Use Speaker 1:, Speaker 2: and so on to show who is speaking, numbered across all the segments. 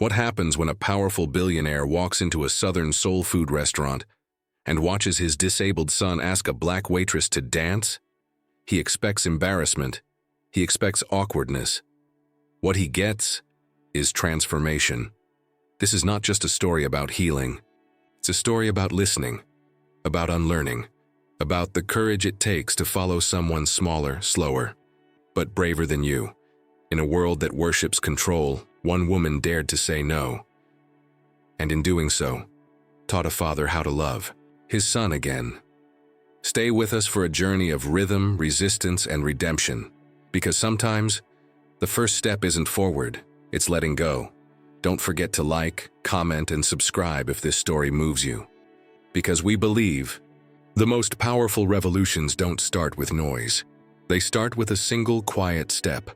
Speaker 1: What happens when a powerful billionaire walks into a southern soul food restaurant and watches his disabled son ask a black waitress to dance? He expects embarrassment. He expects awkwardness. What he gets is transformation. This is not just a story about healing. It's a story about listening, about unlearning, about the courage it takes to follow someone smaller, slower, but braver than you. In a world that worships control, one woman dared to say no. And in doing so, taught a father how to love his son again. Stay with us for a journey of rhythm, resistance, and redemption. Because sometimes, the first step isn't forward, it's letting go. Don't forget to like, comment, and subscribe if this story moves you. Because we believe the most powerful revolutions don't start with noise. They start with a single quiet step.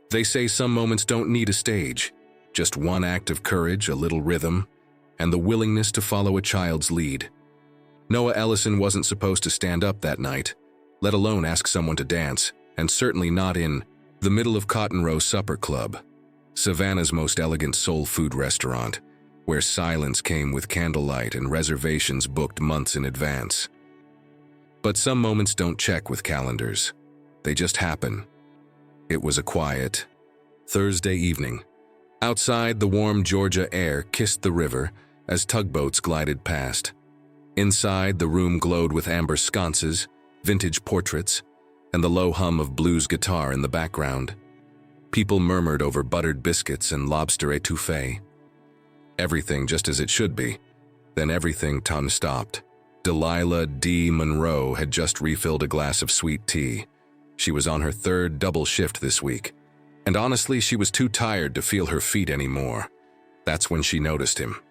Speaker 1: They say some moments don't need a stage, just one act of courage, a little rhythm, and the willingness to follow a child's lead. Noah Ellison wasn't supposed to stand up that night, let alone ask someone to dance, and certainly not in the middle of Cotton Row Supper Club, Savannah's most elegant soul food restaurant, where silence came with candlelight and reservations booked months in advance. But some moments don't check with calendars. They just happen. It was a quiet Thursday evening. Outside, the warm Georgia air kissed the river as tugboats glided past. Inside, the room glowed with amber sconces, vintage portraits, and the low hum of blues guitar in the background. People murmured over buttered biscuits and lobster étouffée. Everything just as it should be. Then everything stopped. Delilah D. Monroe had just refilled a glass of sweet tea. She was on her third double shift this week, and honestly, she was too tired to feel her feet anymore. That's when she noticed him.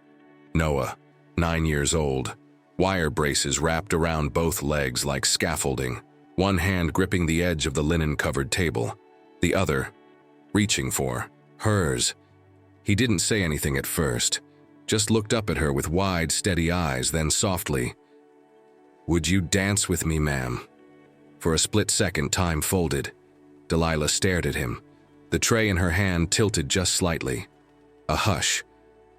Speaker 1: Noah, 9 years old, wire braces wrapped around both legs like scaffolding, one hand gripping the edge of the linen-covered table, the other reaching for hers. He didn't say anything at first, just looked up at her with wide, steady eyes, then softly, "Would you dance with me, ma'am?" For a split second, time folded. Delilah stared at him, the tray in her hand tilted just slightly. A hush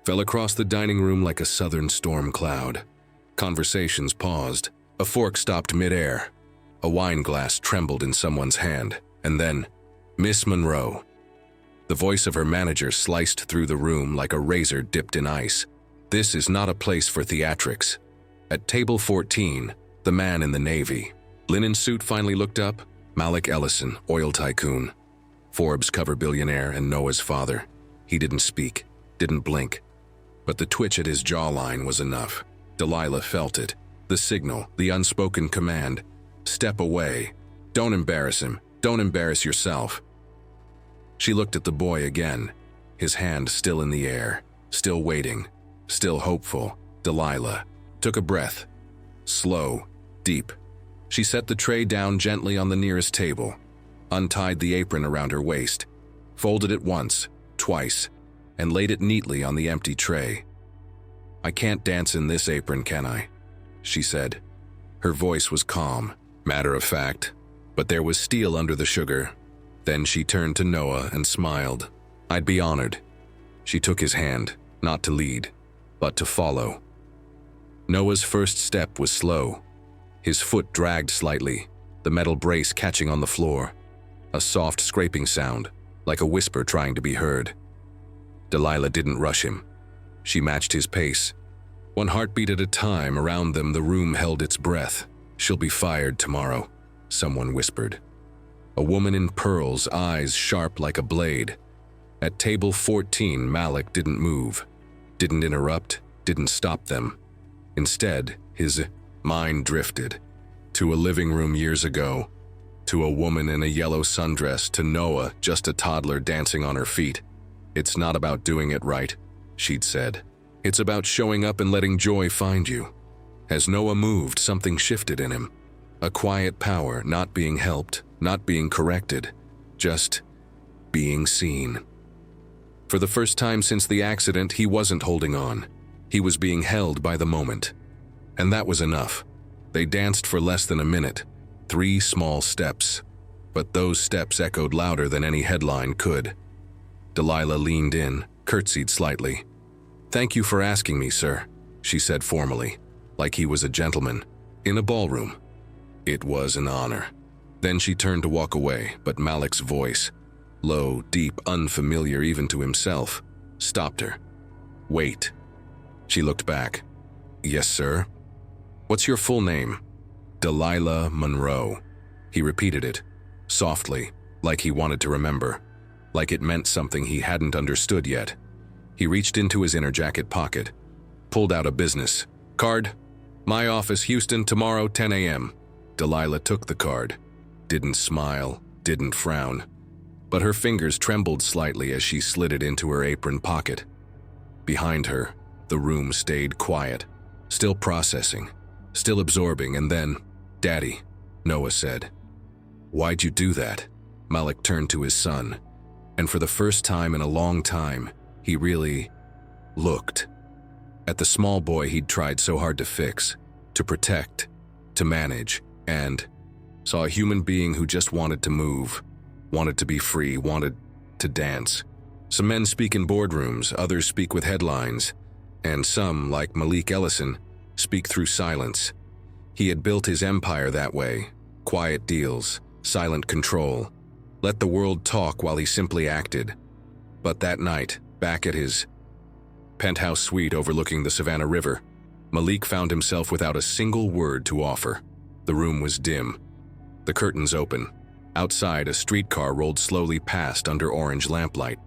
Speaker 1: fell across the dining room like a southern storm cloud. Conversations paused. A fork stopped midair. A wine glass trembled in someone's hand. And then, "Miss Monroe." The voice of her manager sliced through the room like a razor dipped in ice. "This is not a place for theatrics." At table 14, the man in the navy linen suit finally looked up. Malik Ellison, oil tycoon, Forbes cover billionaire and Noah's father. He didn't speak, didn't blink. But the twitch at his jawline was enough. Delilah felt it. The signal, the unspoken command. Step away. Don't embarrass him. Don't embarrass yourself. She looked at the boy again, his hand still in the air, still waiting, still hopeful. Delilah took a breath. Slow, deep. She set the tray down gently on the nearest table, untied the apron around her waist, folded it once, twice, and laid it neatly on the empty tray. "I can't dance in this apron, can I?" she said. Her voice was calm, matter of fact, but there was steel under the sugar. Then she turned to Noah and smiled. "I'd be honored." She took his hand, not to lead, but to follow. Noah's first step was slow. His foot dragged slightly, the metal brace catching on the floor. A soft scraping sound, like a whisper trying to be heard. Delilah didn't rush him. She matched his pace. One heartbeat at a time. Around them, the room held its breath. "She'll be fired tomorrow," someone whispered. A woman in pearls, eyes sharp like a blade. At table 14, Malik didn't move, didn't interrupt, didn't stop them. Instead, his mind drifted to a living room years ago, to a woman in a yellow sundress, to Noah, just a toddler dancing on her feet. "It's not about doing it right," she'd said. "It's about showing up and letting joy find you." As Noah moved, something shifted in him. A quiet power, not being helped, not being corrected, just being seen. For the first time since the accident, he wasn't holding on. He was being held by the moment. And that was enough. They danced for less than a minute, 3 small steps. But those steps echoed louder than any headline could. Delilah leaned in, curtsied slightly. "Thank you for asking me, sir," she said formally, like he was a gentleman, in a ballroom. "It was an honor." Then she turned to walk away, but Malik's voice, low, deep, unfamiliar even to himself, stopped her. "Wait." She looked back. "Yes, sir?" "What's your full name?" "Delilah Monroe." He repeated it, softly, like he wanted to remember, like it meant something he hadn't understood yet. He reached into his inner jacket pocket, pulled out a business card. "My office, Houston, tomorrow, 10 a.m. Delilah took the card, didn't smile, didn't frown, but her fingers trembled slightly as she slid it into her apron pocket. Behind her, the room stayed quiet, still processing, still absorbing, and then, "Daddy," Noah said. "Why'd you do that?" Malik turned to his son, and for the first time in a long time, he really looked at the small boy he'd tried so hard to fix, to protect, to manage, and saw a human being who just wanted to move, wanted to be free, wanted to dance. Some men speak in boardrooms, others speak with headlines, and some, like Malik Ellison, speak through silence. He had built his empire that way, quiet deals, silent control, let the world talk while he simply acted. But that night, back at his penthouse suite overlooking the Savannah River, Malik found himself without a single word to offer. The room was dim, the curtains open. Outside, a streetcar rolled slowly past under orange lamplight.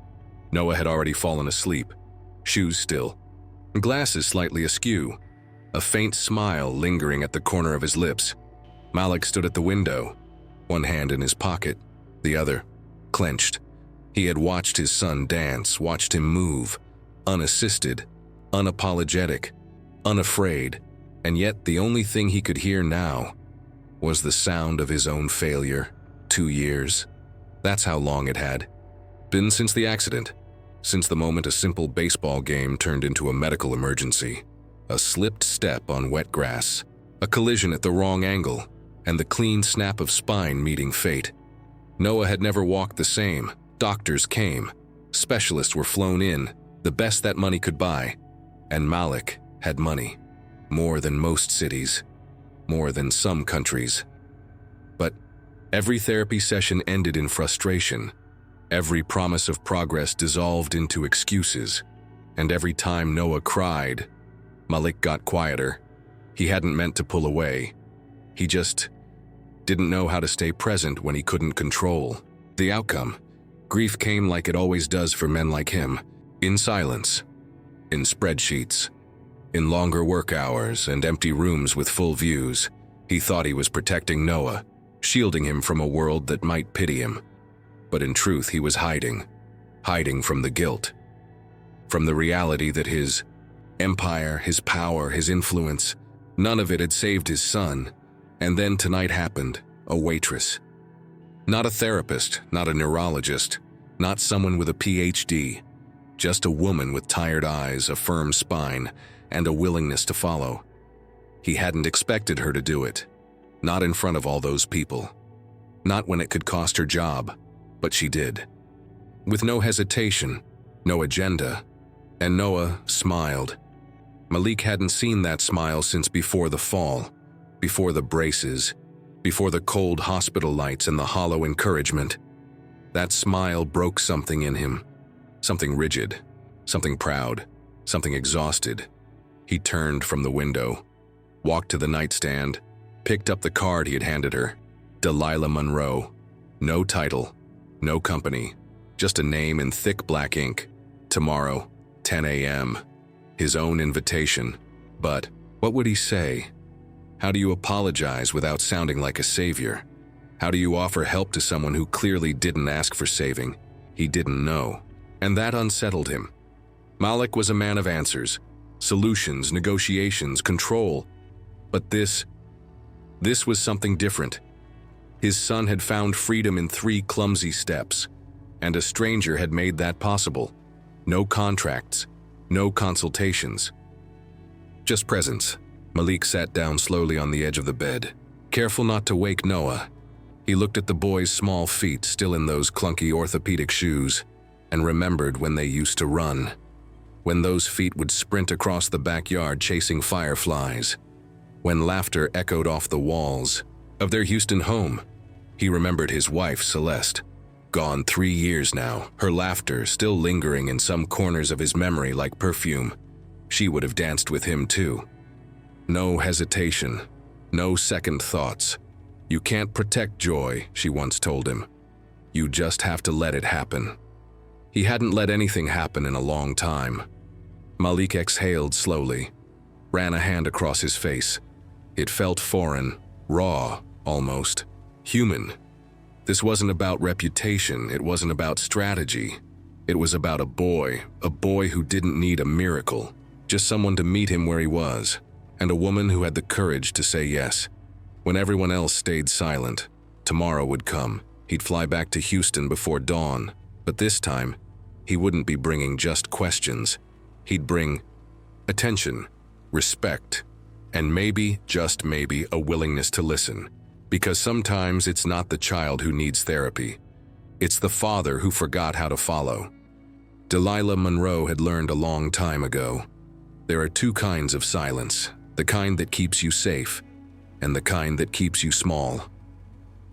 Speaker 1: Noah had already fallen asleep, shoes still, glasses slightly askew, a faint smile lingering at the corner of his lips. Malik stood at the window, one hand in his pocket, the other clenched. He had watched his son dance, watched him move, unassisted, unapologetic, unafraid, and yet the only thing he could hear now was the sound of his own failure. 2 years. That's how long it had been since the accident, since the moment a simple baseball game turned into a medical emergency. A slipped step on wet grass, a collision at the wrong angle, and the clean snap of spine meeting fate. Noah had never walked the same. Doctors came, specialists were flown in, the best that money could buy, and Malik had money. More than most cities, more than some countries. But every therapy session ended in frustration. Every promise of progress dissolved into excuses. And every time Noah cried, Malik got quieter. He hadn't meant to pull away. He just didn't know how to stay present when he couldn't control the outcome. Grief came like it always does for men like him, in silence, in spreadsheets, in longer work hours and empty rooms with full views. He thought he was protecting Noah, shielding him from a world that might pity him. But in truth, he was hiding from the guilt, from the reality that his empire, his power, his influence, none of it had saved his son. And then tonight happened, a waitress. Not a therapist, not a neurologist, not someone with a PhD, just a woman with tired eyes, a firm spine, and a willingness to follow. He hadn't expected her to do it, not in front of all those people, not when it could cost her job, but she did. With no hesitation, no agenda, and Noah smiled. Malik hadn't seen that smile since before the fall, before the braces, before the cold hospital lights and the hollow encouragement. That smile broke something in him, something rigid, something proud, something exhausted. He turned from the window, walked to the nightstand, picked up the card he had handed her. Delilah Monroe. No title, no company, just a name in thick black ink. Tomorrow, 10 a.m. His own invitation. But what would he say? How do you apologize without sounding like a savior? How do you offer help to someone who clearly didn't ask for saving? He didn't know. And that unsettled him. Malik was a man of answers, solutions, negotiations, control. But this was something different. His son had found freedom in 3 clumsy steps, and a stranger had made that possible. No contracts, no consultations. Just presence. Malik sat down slowly on the edge of the bed, careful not to wake Noah. He looked at the boy's small feet still in those clunky orthopedic shoes, and remembered when they used to run, when those feet would sprint across the backyard chasing fireflies, when laughter echoed off the walls of their Houston home. He remembered his wife, Celeste, gone 3 years now, her laughter still lingering in some corners of his memory like perfume. She would have danced with him too. No hesitation, no second thoughts. You can't protect joy, she once told him. You just have to let it happen. He hadn't let anything happen in a long time. Malik exhaled slowly, ran a hand across his face. It felt foreign, raw, almost human. This wasn't about reputation, it wasn't about strategy. It was about a boy who didn't need a miracle, just someone to meet him where he was, and a woman who had the courage to say yes. When everyone else stayed silent, tomorrow would come. He'd fly back to Houston before dawn, but this time, he wouldn't be bringing just questions. He'd bring attention, respect, and maybe, just maybe, a willingness to listen. Because sometimes it's not the child who needs therapy. It's the father who forgot how to follow. Delilah Monroe had learned a long time ago. There are 2 kinds of silence, the kind that keeps you safe, and the kind that keeps you small.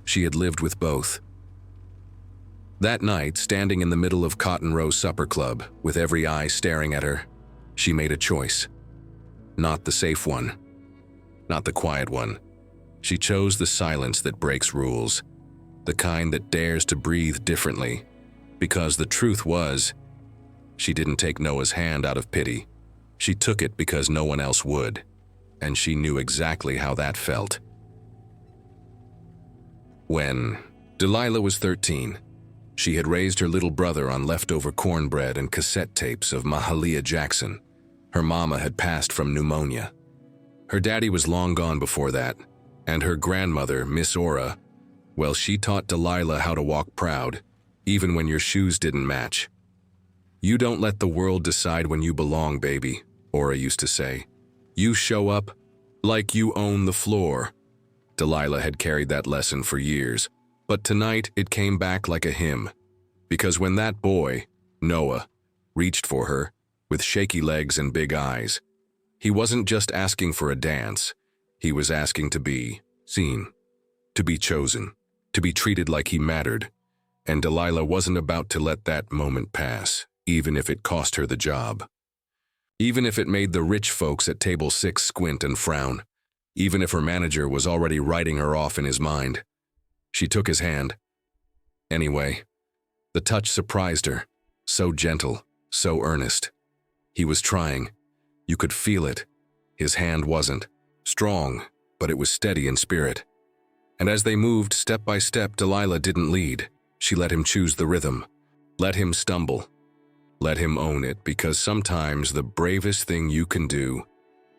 Speaker 1: She had lived with both. That night, standing in the middle of Cotton Row Supper Club, with every eye staring at her, she made a choice. Not the safe one. Not the quiet one. She chose the silence that breaks rules, the kind that dares to breathe differently, because the truth was, she didn't take Noah's hand out of pity. She took it because no one else would, and she knew exactly how that felt. When Delilah was 13, she had raised her little brother on leftover cornbread and cassette tapes of Mahalia Jackson. Her mama had passed from pneumonia. Her daddy was long gone before that, and her grandmother, Miss Ora, well, she taught Delilah how to walk proud, even when your shoes didn't match. You don't let the world decide when you belong, baby, Ora used to say. You show up like you own the floor. Delilah had carried that lesson for years, but tonight it came back like a hymn, because when that boy, Noah, reached for her, with shaky legs and big eyes, he wasn't just asking for a dance, he was asking to be seen, to be chosen, to be treated like he mattered, and Delilah wasn't about to let that moment pass, even if it cost her the job. Even if it made the rich folks at table 6 squint and frown, even if her manager was already writing her off in his mind. She took his hand. Anyway, the touch surprised her, so gentle, so earnest. He was trying. You could feel it. His hand wasn't strong, but it was steady in spirit. And as they moved step by step, Delilah didn't lead. She let him choose the rhythm, let him stumble, let him own it, because sometimes the bravest thing you can do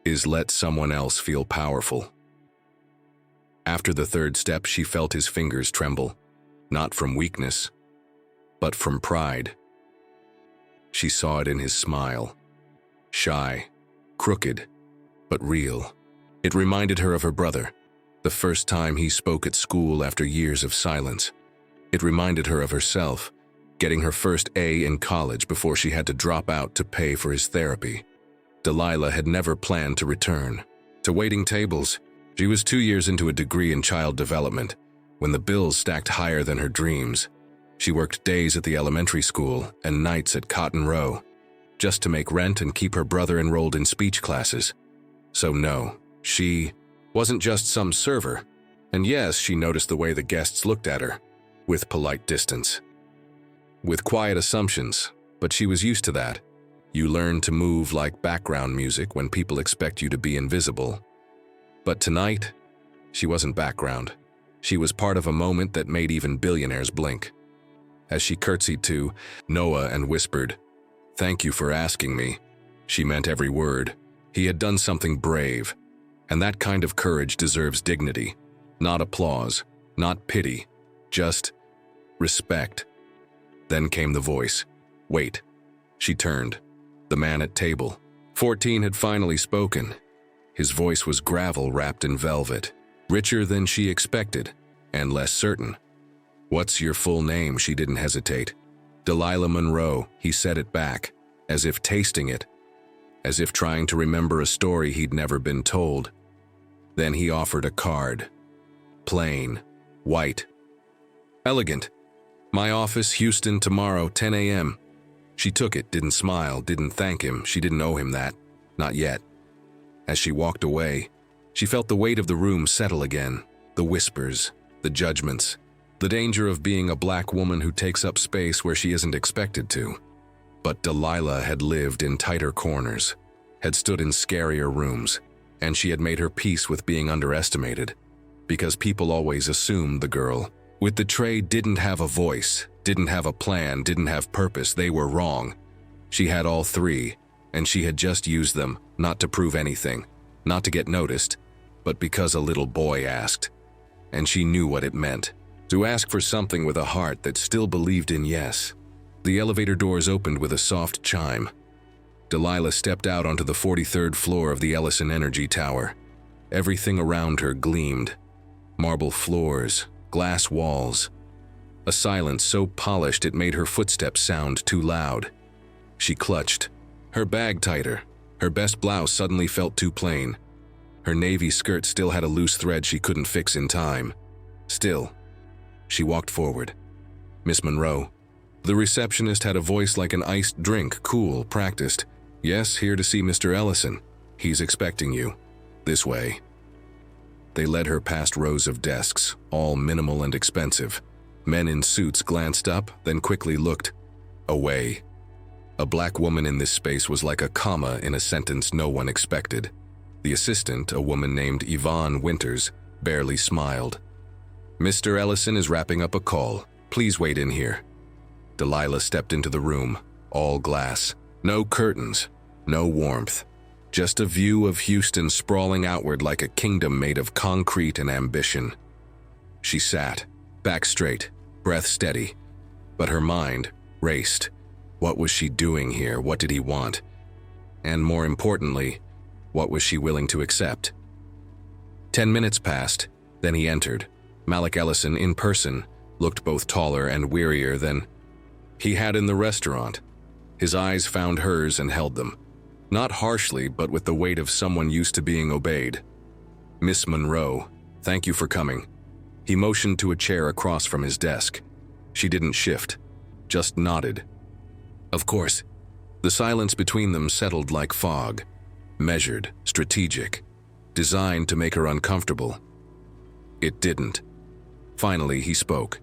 Speaker 1: is let someone else feel powerful. After the 3rd step, she felt his fingers tremble, not from weakness, but from pride. She saw it in his smile, shy, crooked, but real. It reminded her of her brother, the first time he spoke at school after years of silence. It reminded her of herself, getting her first A in college before she had to drop out to pay for his therapy. Delilah had never planned to return to waiting tables. She was 2 years into a degree in child development when the bills stacked higher than her dreams. She worked days at the elementary school and nights at Cotton Row, just to make rent and keep her brother enrolled in speech classes. So no, she wasn't just some server. And yes, she noticed the way the guests looked at her, with polite distance, with quiet assumptions, but she was used to that. You learn to move like background music when people expect you to be invisible. But tonight, she wasn't background. She was part of a moment that made even billionaires blink. As she curtsied to Noah and whispered, "Thank you for asking me," she meant every word. He had done something brave, and that kind of courage deserves dignity, not applause, not pity, just respect. Then came the voice. Wait. She turned. The man at table 14 had finally spoken. His voice was gravel wrapped in velvet, richer than she expected, and less certain. "What's your full name?" She didn't hesitate. Delilah Monroe, he said it back, as if tasting it, as if trying to remember a story he'd never been told. Then he offered a card. Plain, white, elegant. My office, Houston, tomorrow, 10 a.m. She took it, didn't smile, didn't thank him. She didn't owe him that. Not yet. As she walked away, she felt the weight of the room settle again. The whispers, the judgments, the danger of being a black woman who takes up space where she isn't expected to. But Delilah had lived in tighter corners, had stood in scarier rooms, and she had made her peace with being underestimated. Because people always assumed the girl with the trade didn't have a voice, didn't have a plan, didn't have purpose. They were wrong. She had all three, and she had just used them, not to prove anything, not to get noticed, but because a little boy asked. And she knew what it meant, to ask for something with a heart that still believed in yes. The elevator doors opened with a soft chime. Delilah stepped out onto the 43rd floor of the Ellison Energy Tower. Everything around her gleamed. Marble floors, glass walls. A silence so polished it made her footsteps sound too loud. She clutched, her bag tighter. Her best blouse suddenly felt too plain. Her navy skirt still had a loose thread she couldn't fix in time. Still, she walked forward. Miss Monroe. The receptionist had a voice like an iced drink, cool, practiced. Yes, here to see Mr. Ellison. He's expecting you. This way. They led her past rows of desks, all minimal and expensive. Men in suits glanced up, then quickly looked away. A black woman in this space was like a comma in a sentence no one expected. The assistant, a woman named Yvonne Winters, barely smiled. Mr. Ellison is wrapping up a call. Please wait in here. Delilah stepped into the room, all glass. No curtains, no warmth. Just a view of Houston sprawling outward like a kingdom made of concrete and ambition. She sat, back straight, breath steady. But her mind raced. What was she doing here? What did he want? And more importantly, what was she willing to accept? 10 minutes passed, then he entered. Malik Ellison, in person, looked both taller and wearier than he had in the restaurant. His eyes found hers and held them. Not harshly, but with the weight of someone used to being obeyed. Miss Monroe, thank you for coming. He motioned to a chair across from his desk. She didn't shift, just nodded. Of course. The silence between them settled like fog. Measured, strategic, designed to make her uncomfortable. It didn't. Finally, he spoke.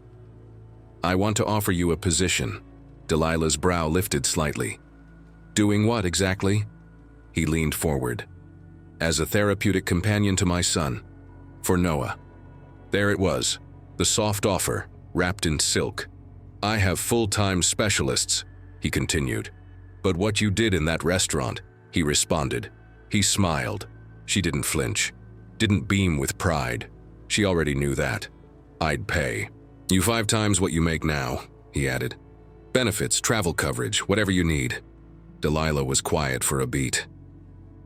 Speaker 1: I want to offer you a position. Delilah's brow lifted slightly. Doing what exactly? He leaned forward. As a therapeutic companion to my son. For Noah. There it was, the soft offer, wrapped in silk. I have full-time specialists, he continued. But what you did in that restaurant, he responded. He smiled. She didn't flinch. Didn't beam with pride. She already knew that. I'd pay. You 5 times what you make now, he added. Benefits, travel coverage, whatever you need. Delilah was quiet for a beat.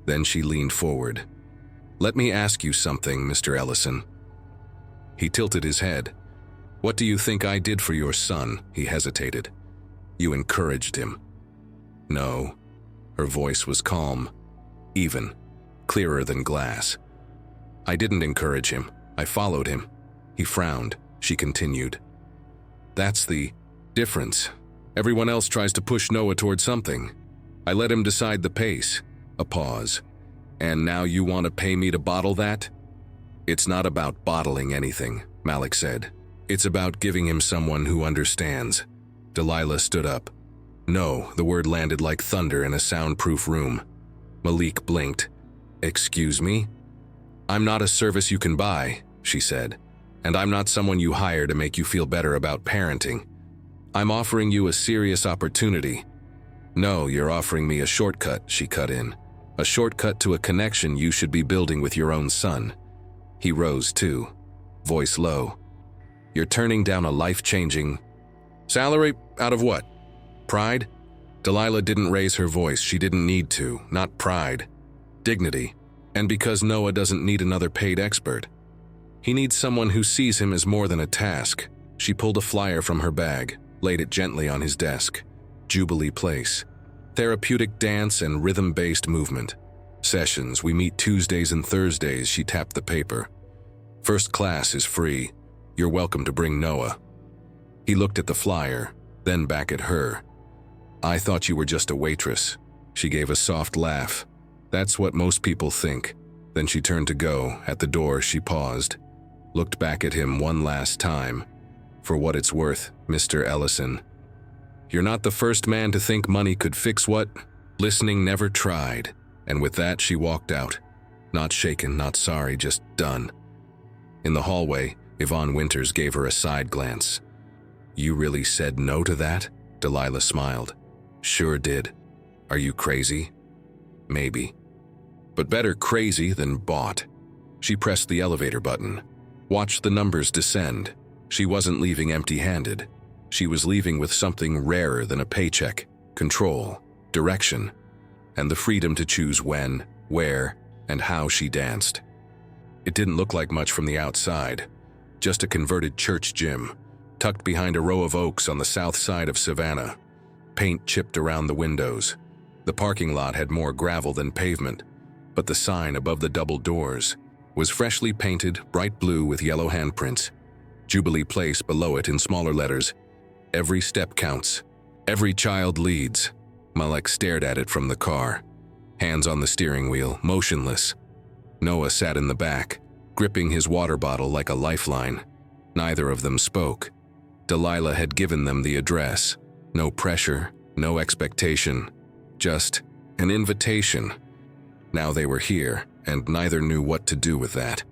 Speaker 1: Then she leaned forward. Let me ask you something, Mr. Ellison. He tilted his head. What do you think I did for your son? He hesitated. You encouraged him. No. Her voice was calm, even, clearer than glass. I didn't encourage him. I followed him. He frowned. She continued. That's the difference. Everyone else tries to push Noah toward something. I let him decide the pace. A pause. And now you want to pay me to bottle that? It's not about bottling anything, Malik said. It's about giving him someone who understands. Delilah stood up. No, the word landed like thunder in a soundproof room. Malik blinked. Excuse me? I'm not a service you can buy, she said. And I'm not someone you hire to make you feel better about parenting. I'm offering you a serious opportunity. No, you're offering me a shortcut, she cut in. A shortcut to a connection you should be building with your own son. He rose too, voice low. You're turning down a life-changing... Salary? Out of what? Pride? Delilah didn't raise her voice. She didn't need to. Not pride. Dignity. And because Noah doesn't need another paid expert. He needs someone who sees him as more than a task. She pulled a flyer from her bag. laid it gently on his desk. Jubilee Place. Therapeutic dance and rhythm-based movement. Sessions, we meet Tuesdays and Thursdays, she tapped the paper. First class is free. You're welcome to bring Noah. He looked at the flyer, then back at her. I thought you were just a waitress. She gave a soft laugh. That's what most people think. Then she turned to go. At the door, she paused, looked back at him one last time. For what it's worth, Mr. Ellison. You're not the first man to think money could fix what? Listening never tried. And with that, she walked out. Not shaken, not sorry, just done. In the hallway, Yvonne Winters gave her a side glance. You really said no to that? Delilah smiled. Sure did. Are you crazy? Maybe. But better crazy than bought. She pressed the elevator button. Watched the numbers descend. She wasn't leaving empty-handed. She was leaving with something rarer than a paycheck, control, direction, and the freedom to choose when, where, and how she danced. It didn't look like much from the outside, just a converted church gym, tucked behind a row of oaks on the south side of Savannah. Paint chipped around the windows. The parking lot had more gravel than pavement, but the sign above the double doors was freshly painted bright blue with yellow handprints. Jubilee Place below it in smaller letters. Every step counts. Every child leads. Malek stared at it from the car, hands on the steering wheel, motionless. Noah sat in the back, gripping his water bottle like a lifeline. Neither of them spoke. Delilah had given them the address. No pressure, no expectation, just an invitation. Now they were here, and neither knew what to do with that.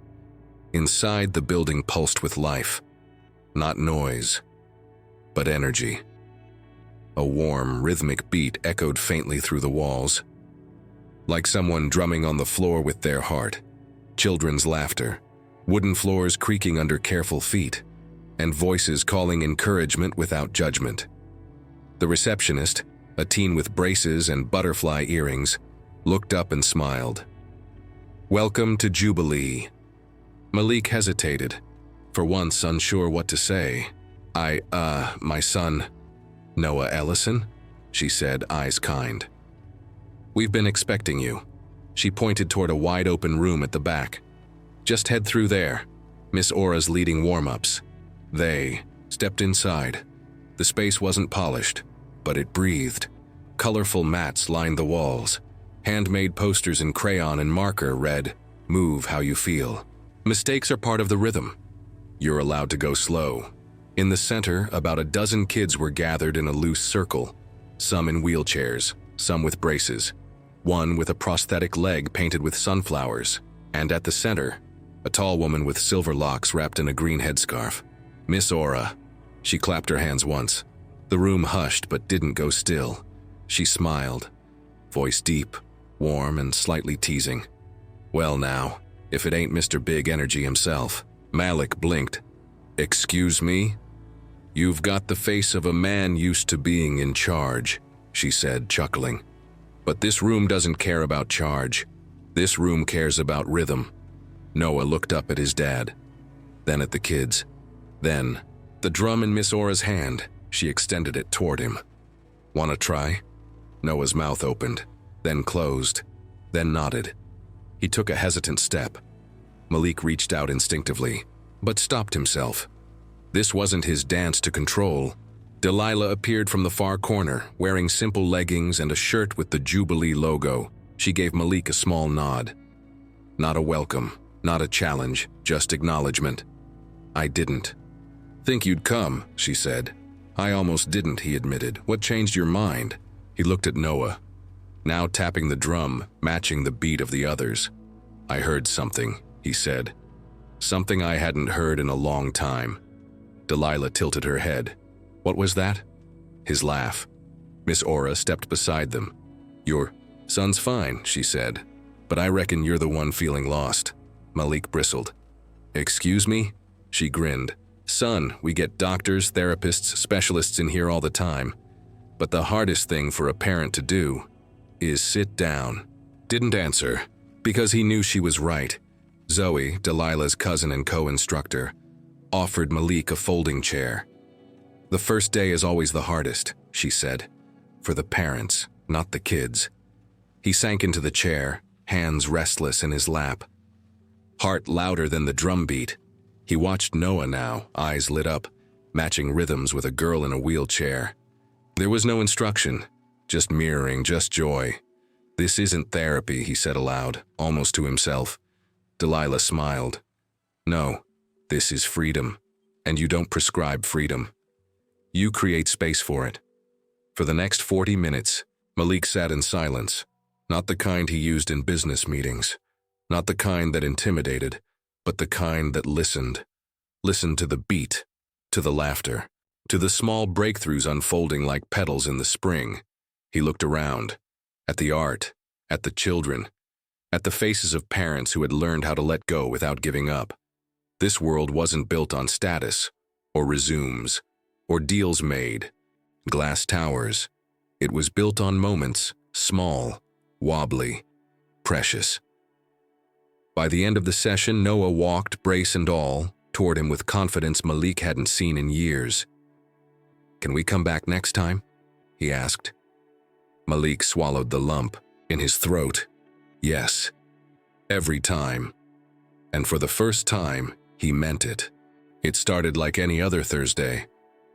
Speaker 1: Inside, the building pulsed with life. Not noise, but energy. A warm, rhythmic beat echoed faintly through the walls, like someone drumming on the floor with their heart. Children's laughter, wooden floors creaking under careful feet, and voices calling encouragement without judgment. The receptionist, a teen with braces and butterfly earrings, looked up and smiled. Welcome to Jubilee. Malik hesitated, for once unsure what to say. My son, Noah Ellison, she said, eyes kind. We've been expecting you. She pointed toward a wide-open room at the back. Just head through there. Miss Ora's leading warm-ups. They stepped inside. The space wasn't polished, but it breathed. Colorful mats lined the walls. Handmade posters in crayon and marker read, "Move how you feel." Mistakes are part of the rhythm. You're allowed to go slow. In the center, about a dozen kids were gathered in a loose circle, some in wheelchairs, some with braces, one with a prosthetic leg painted with sunflowers, and at the center, a tall woman with silver locks wrapped in a green headscarf. Miss Ora. She clapped her hands once. The room hushed but didn't go still. She smiled, voice deep, warm, and slightly teasing. Well now, if it ain't Mr. Big Energy himself. Malik blinked. Excuse me? You've got the face of a man used to being in charge, she said, chuckling. But this room doesn't care about charge. This room cares about rhythm. Noah looked up at his dad, then at the kids. Then, the drum in Miss Ora's hand, she extended it toward him. Wanna try? Noah's mouth opened, then closed, then nodded. He took a hesitant step. Malik reached out instinctively, but stopped himself. This wasn't his dance to control. Delilah appeared from the far corner, wearing simple leggings and a shirt with the Jubilee logo. She gave Malik a small nod. Not a welcome, not a challenge, just acknowledgement. I didn't think you'd come, she said. I almost didn't, he admitted. What changed your mind? He looked at Noah, now tapping the drum, matching the beat of the others. I heard something, he said. Something I hadn't heard in a long time. Delilah tilted her head. What was that? His laugh. Miss Ora stepped beside them. Your son's fine, she said, but I reckon you're the one feeling lost. Malik bristled. Excuse me? She grinned. Son, we get doctors, therapists, specialists in here all the time. But the hardest thing for a parent to do is sit down. Didn't answer, because he knew she was right. Zoe, Delilah's cousin and co-instructor, offered Malik a folding chair. The first day is always the hardest, she said. For the parents, not the kids. He sank into the chair, hands restless in his lap. Heart louder than the drum beat. He watched Noah now, eyes lit up, matching rhythms with a girl in a wheelchair. There was no instruction, just mirroring, just joy. This isn't therapy, he said aloud, almost to himself. Delilah smiled. No, this is freedom, and you don't prescribe freedom. You create space for it. For the next 40 minutes, Malik sat in silence, not the kind he used in business meetings, not the kind that intimidated, but the kind that listened. Listened to the beat, to the laughter, to the small breakthroughs unfolding like petals in the spring. He looked around, at the art, at the children, at the faces of parents who had learned how to let go without giving up. This world wasn't built on status, or resumes, or deals made, glass towers. It was built on moments, small, wobbly, precious. By the end of the session, Noah walked, brace and all, toward him with confidence Malik hadn't seen in years. Can we come back next time? He asked. Malik swallowed the lump in his throat. Yes, every time. And for the first time, he meant it. It started like any other Thursday.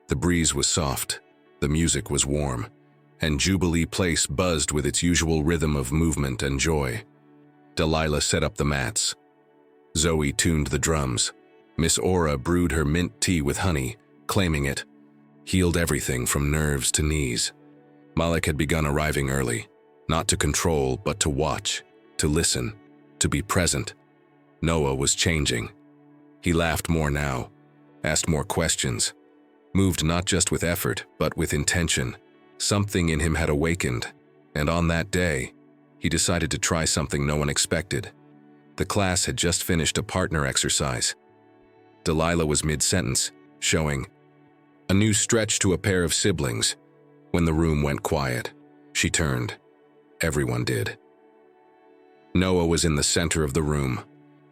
Speaker 1: The breeze was soft, the music was warm, and Jubilee Place buzzed with its usual rhythm of movement and joy. Delilah set up the mats. Zoe tuned the drums. Miss Aura brewed her mint tea with honey, claiming it. Healed everything from nerves to knees. Malik had begun arriving early, not to control, but to watch, to listen, to be present. Noah was changing. He laughed more now, asked more questions, moved not just with effort, but with intention. Something in him had awakened, and on that day, he decided to try something no one expected. The class had just finished a partner exercise. Delilah was mid-sentence, showing a new stretch to a pair of siblings. When the room went quiet, she turned. Everyone did. Noah was in the center of the room,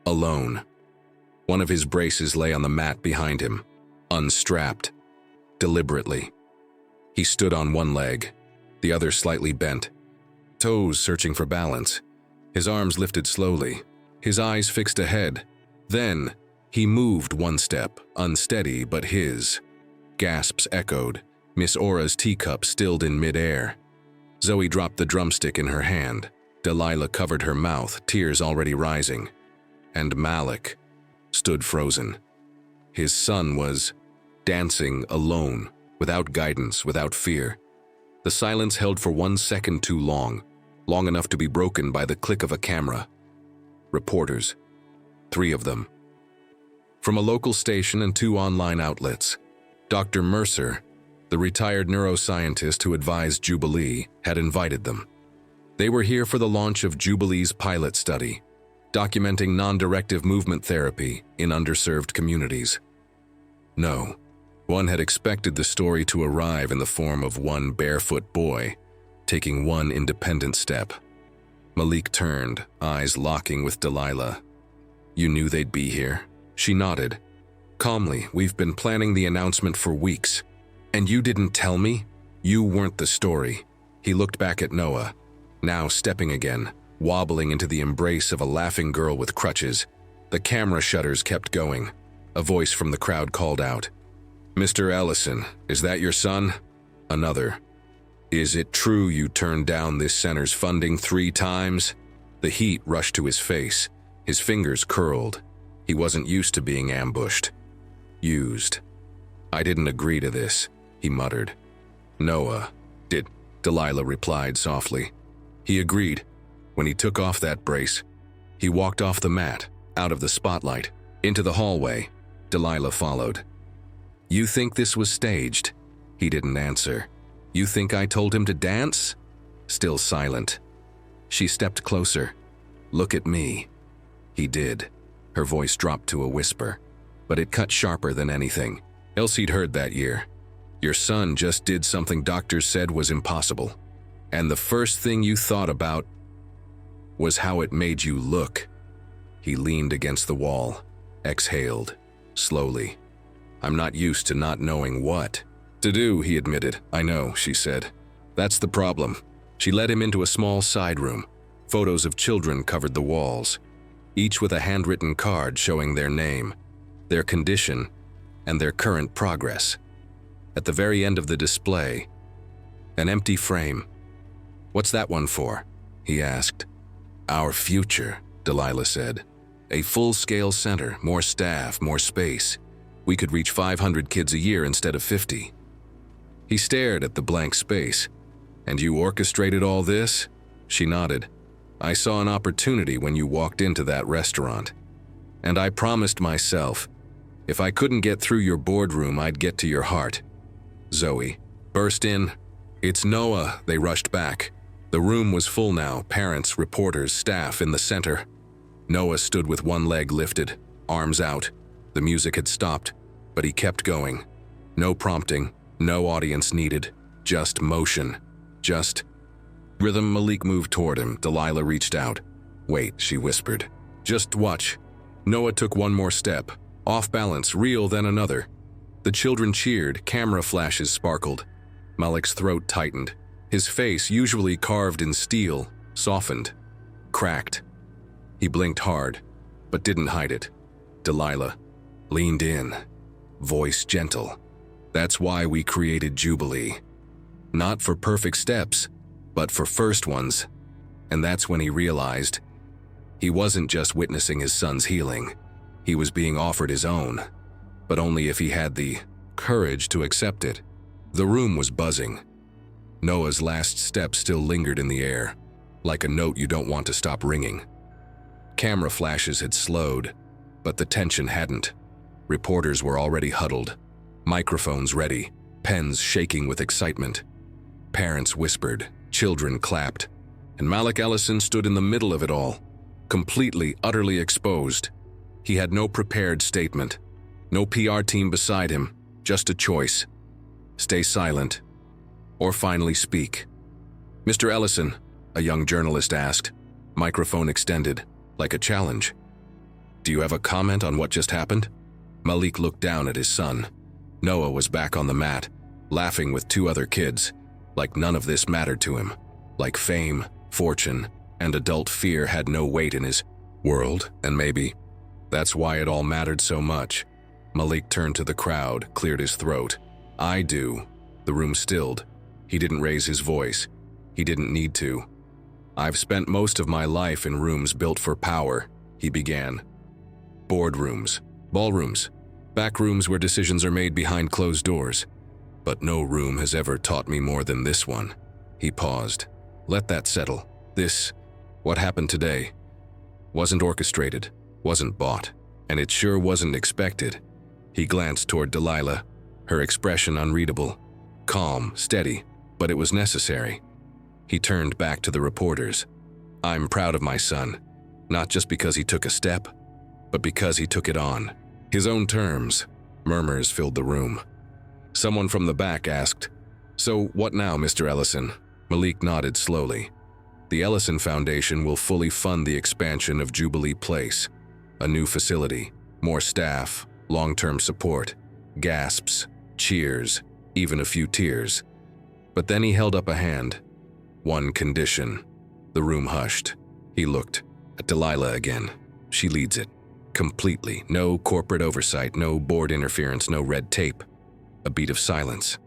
Speaker 1: alone. One of his braces lay on the mat behind him, unstrapped, deliberately. He stood on one leg, the other slightly bent, toes searching for balance. His arms lifted slowly, his eyes fixed ahead. Then, he moved one step, unsteady but his. Gasps echoed, Miss Aura's teacup stilled in midair. Zoe dropped the drumstick in her hand. Delilah covered her mouth, tears already rising. And Malik stood frozen. His son was dancing alone, without guidance, without fear. The silence held for 1 second too long, long enough to be broken by the click of a camera. Reporters, 3 of them. From a local station and 2 online outlets. Dr. Mercer, the retired neuroscientist who advised Jubilee, had invited them. They were here for the launch of Jubilee's pilot study, documenting non-directive movement therapy in underserved communities. No, one had expected the story to arrive in the form of one barefoot boy, taking one independent step. Malik turned, eyes locking with Delilah. You knew they'd be here? She nodded. Calmly, we've been planning the announcement for weeks. And you didn't tell me? You weren't the story. He looked back at Noah, now stepping again, wobbling into the embrace of a laughing girl with crutches. The camera shutters kept going. A voice from the crowd called out. Mr. Ellison, is that your son? Another. Is it true you turned down this center's funding 3 times? The heat rushed to his face. His fingers curled. He wasn't used to being ambushed. Used. I didn't agree to this, he muttered. Noah did, Delilah replied softly. He agreed. When he took off that brace, he walked off the mat, out of the spotlight, into the hallway. Delilah followed. You think this was staged? He didn't answer. You think I told him to dance? Still silent. She stepped closer. Look at me. He did. Her voice dropped to a whisper, but it cut sharper than anything else he'd heard that year. Your son just did something doctors said was impossible. And the first thing you thought about was how it made you look. He leaned against the wall, exhaled, slowly. I'm not used to not knowing what To do, he admitted. I know, she said. That's the problem. She led him into a small side room. Photos of children covered the walls, each with a handwritten card showing their name, their condition, and their current progress. At the very end of the display, an empty frame. What's that one for? He asked. Our future, Delilah said. A full-scale center, more staff, more space. We could reach 500 kids a year instead of 50. He stared at the blank space. And you orchestrated all this? She nodded. I saw an opportunity when you walked into that restaurant. And I promised myself, if I couldn't get through your boardroom, I'd get to your heart. Zoe burst in. It's Noah, they rushed back. The room was full now, parents, reporters, staff in the center. Noah stood with one leg lifted, arms out. The music had stopped, but he kept going. No prompting, no audience needed, just motion, just rhythm. Malik moved toward him. Delilah reached out. Wait, she whispered. Just watch. Noah took one more step, off balance, reel, then another. The children cheered, camera flashes sparkled. Malik's throat tightened. His face, usually carved in steel, softened, cracked. He blinked hard, but didn't hide it. Delilah leaned in, voice gentle. That's why we created Jubilee. Not for perfect steps, but for first ones. And that's when he realized he wasn't just witnessing his son's healing. He was being offered his own, but only if he had the courage to accept it. The room was buzzing. Noah's last step still lingered in the air, like a note you don't want to stop ringing. Camera flashes had slowed, but the tension hadn't. Reporters were already huddled, microphones ready, pens shaking with excitement. Parents whispered, children clapped, and Malik Ellison stood in the middle of it all, completely, utterly exposed. He had no prepared statement, no PR team beside him, just a choice. Stay silent, or finally speak. Mr. Ellison, a young journalist asked, microphone extended, like a challenge. Do you have a comment on what just happened? Malik looked down at his son. Noah was back on the mat, laughing with two other kids, like none of this mattered to him, like fame, fortune, and adult fear had no weight in his world, and maybe that's why it all mattered so much. Malik turned to the crowd, cleared his throat. I do. The room stilled. He didn't raise his voice. He didn't need to. I've spent most of my life in rooms built for power, he began. Boardrooms, ballrooms, back rooms where decisions are made behind closed doors. But no room has ever taught me more than this one. He paused. Let that settle. This, what happened today, wasn't orchestrated, wasn't bought, and it sure wasn't expected. He glanced toward Delilah, her expression unreadable, calm, steady, but it was necessary. He turned back to the reporters. I'm proud of my son, not just because he took a step, but because he took it on. His own terms. Murmurs filled the room. Someone from the back asked, So what now, Mr. Ellison? Malik nodded slowly. The Ellison Foundation will fully fund the expansion of Jubilee Place. A new facility, more staff, long-term support, gasps, cheers, even a few tears. But then he held up a hand. One condition. The room hushed. He looked at Delilah again. She leads it. Completely. No corporate oversight, no board interference, no red tape. A beat of silence.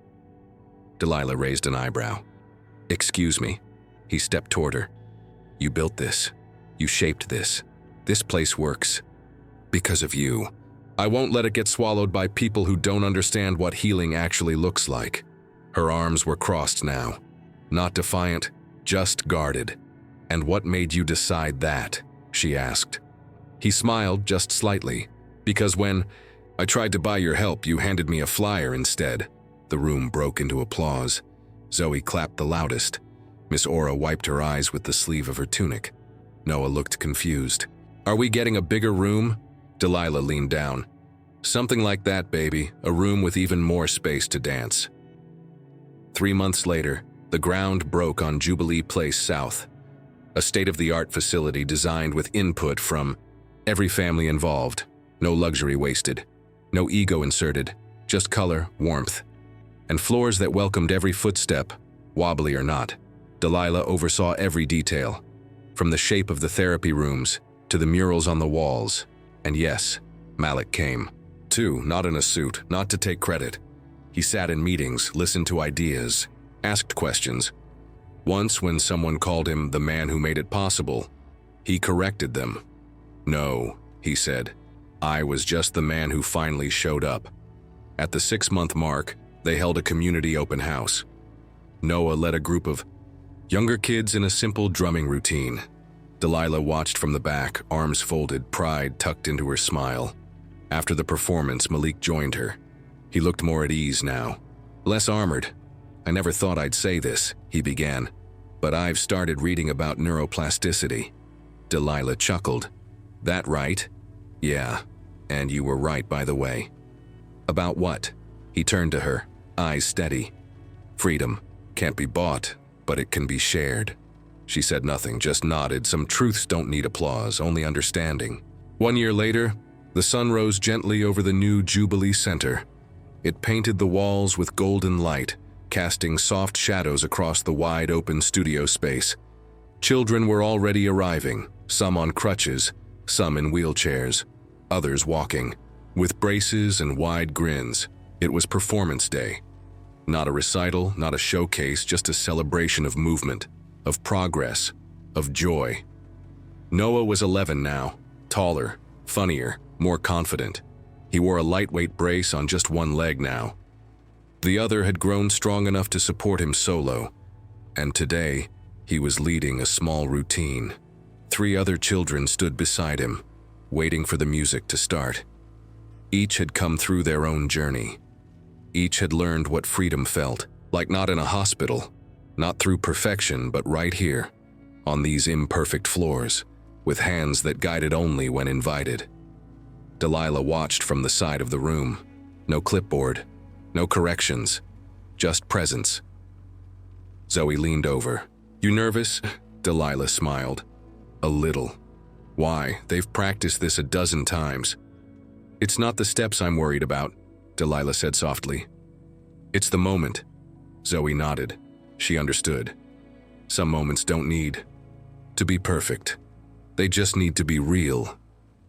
Speaker 1: Delilah raised an eyebrow. Excuse me. He stepped toward her. You built this. You shaped this. This place works. Because of you. I won't let it get swallowed by people who don't understand what healing actually looks like. Her arms were crossed now. Not defiant, just guarded. And what made you decide that? She asked. He smiled just slightly, because when I tried to buy your help, you handed me a flyer instead. The room broke into applause. Zoe clapped the loudest. Miss Aura wiped her eyes with the sleeve of her tunic. Noah looked confused. Are we getting a bigger room? Delilah leaned down. Something like that, baby. A room with even more space to dance. 3 months later, the ground broke on Jubilee Place South, a state-of-the-art facility designed with input from every family involved. No luxury wasted, no ego inserted, just color, warmth, and floors that welcomed every footstep, wobbly or not. Delilah oversaw every detail, from the shape of the therapy rooms to the murals on the walls. And yes, Malik came. Too, not in a suit, not to take credit. He sat in meetings, listened to ideas, asked questions. Once, when someone called him the man who made it possible, he corrected them. "No," he said, "I was just the man who finally showed up." At the 6-month mark, they held a community open house. Noah led a group of younger kids in a simple drumming routine. Delilah watched from the back, arms folded, pride tucked into her smile. After the performance, Malik joined her. He looked more at ease now, less armored. "I never thought I'd say this," he began, "but I've started reading about neuroplasticity." Delilah chuckled. "That right?" "Yeah, and you were right, by the way." "About what?" He turned to her, eyes steady. "Freedom can't be bought, but it can be shared." She said nothing, just nodded. Some truths don't need applause, only understanding. 1 year later, the sun rose gently over the new Jubilee Center. It painted the walls with golden light, casting soft shadows across the wide-open studio space. Children were already arriving, some on crutches, some in wheelchairs, others walking, with braces and wide grins. It was performance day. Not a recital, not a showcase, just a celebration of movement, of progress, of joy. Noah was 11 now, taller, funnier, more confident. He wore a lightweight brace on just one leg now. The other had grown strong enough to support him solo, and today he was leading a small routine. 3 other children stood beside him, waiting for the music to start. Each had come through their own journey. Each had learned what freedom felt, like not in a hospital, not through perfection, but right here, on these imperfect floors, with hands that guided only when invited. Delilah watched from the side of the room. No clipboard, no corrections, just presence. Zoe leaned over. "You nervous?" Delilah smiled. "A little." "Why? They've practiced this a dozen times." "It's not the steps I'm worried about," Delilah said softly. "It's the moment." Zoe nodded. She understood. Some moments don't need to be perfect. They just need to be real.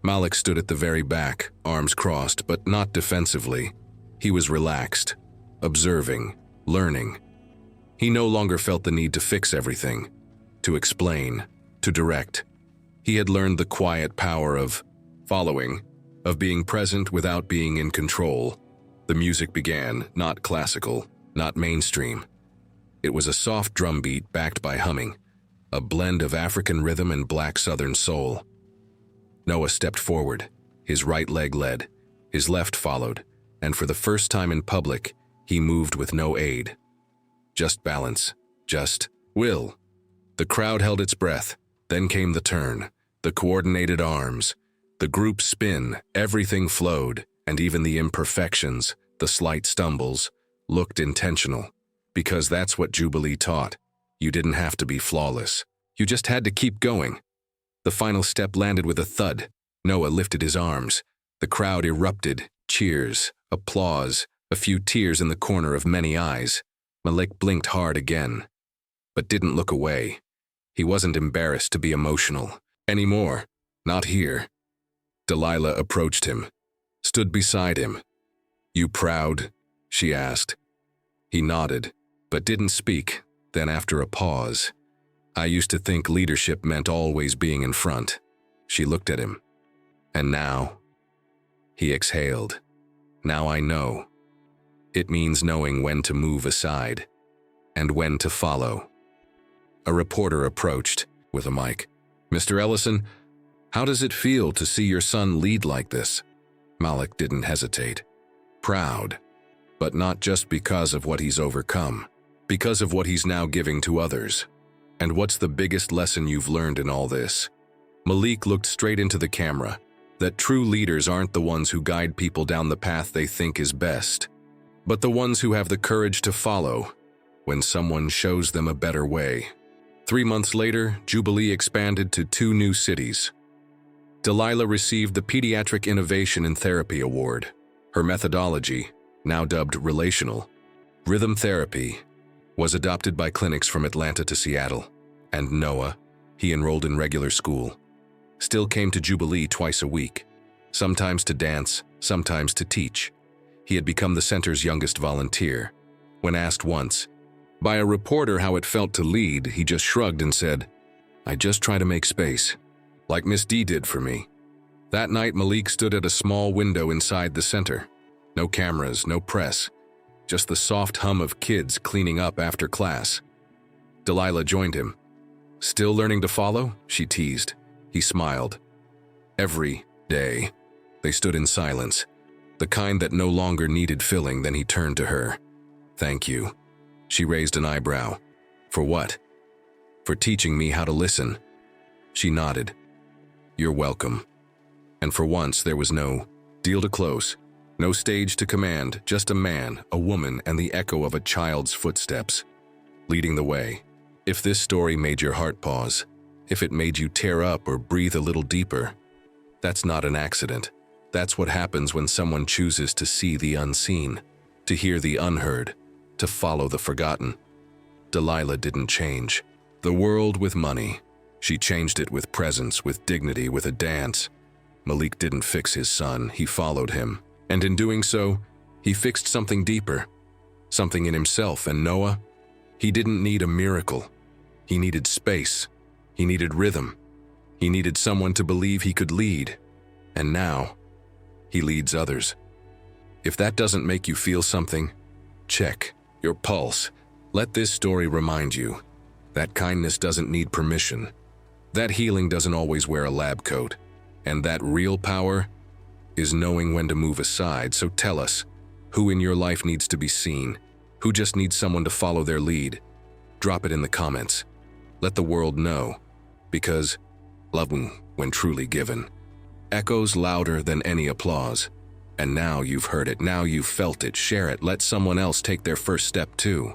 Speaker 1: Malik stood at the very back, arms crossed, but not defensively. He was relaxed, observing, learning. He no longer felt the need to fix everything, to explain, to direct. He had learned the quiet power of following, of being present without being in control. The music began, not classical, not mainstream. It was a soft drum beat backed by humming, a blend of African rhythm and black Southern soul. Noah stepped forward, his right leg led, his left followed, and for the first time in public, he moved with no aid. Just balance, just will. The crowd held its breath, then came the turn, the coordinated arms, the group spin, everything flowed, and even the imperfections, the slight stumbles, looked intentional. Because that's what Jubilee taught. You didn't have to be flawless. You just had to keep going. The final step landed with a thud. Noah lifted his arms. The crowd erupted, cheers, applause, a few tears in the corner of many eyes. Malik blinked hard again, but didn't look away. He wasn't embarrassed to be emotional anymore. Not here. Delilah approached him, stood beside him. "You proud?" she asked. He nodded, but didn't speak. Then after a pause, "I used to think leadership meant always being in front." She looked at him. "And now?" He exhaled. "Now I know. It means knowing when to move aside and when to follow." A reporter approached with a mic. "Mr. Ellison, how does it feel to see your son lead like this?" Malik didn't hesitate. "Proud, but not just because of what he's overcome, because of what he's now giving to others." "And what's the biggest lesson you've learned in all this?" Malik looked straight into the camera. That true leaders aren't the ones who guide people down the path they think is best, but the ones who have the courage to follow when someone shows them a better way. 3 months later, Jubilee expanded to 2 new cities. Delilah received the Pediatric Innovation in Therapy Award. Her methodology, now dubbed relational, Rhythm therapy was adopted by clinics from Atlanta to Seattle, and Noah, he enrolled in regular school, still came to Jubilee twice a week, sometimes to dance, sometimes to teach. He had become the center's youngest volunteer. When asked once by a reporter how it felt to lead, he just shrugged and said, "I just try to make space, like Miss D did for me." That night, Malik stood at a small window inside the center. No cameras, no press, just the soft hum of kids cleaning up after class. Delilah joined him. "Still learning to follow?" she teased. He smiled. Every day, they stood in silence, the kind that no longer needed filling. Then he turned to her. "Thank you." She raised an eyebrow. "For what?" "For teaching me how to listen." She nodded. "You're welcome." And for once, there was no deal to close, no stage to command, just a man, a woman, and the echo of a child's footsteps, leading the way. If this story made your heart pause, if it made you tear up or breathe a little deeper, that's not an accident. That's what happens when someone chooses to see the unseen, to hear the unheard, to follow the forgotten. Delilah didn't change the world with money. She changed it with presence, with dignity, with a dance. Malik didn't fix his son, he followed him. And in doing so, he fixed something deeper, something in himself. And Noah, he didn't need a miracle. He needed space. He needed rhythm. He needed someone to believe he could lead. And now, he leads others. If that doesn't make you feel something, check your pulse. Let this story remind you that kindness doesn't need permission, that healing doesn't always wear a lab coat, and that real power is knowing when to move aside. So tell us, who in your life needs to be seen? Who just needs someone to follow their lead? Drop it in the comments. Let the world know, because love, when truly given, echoes louder than any applause. And now you've heard it, now you've felt it, share it, let someone else take their first step too.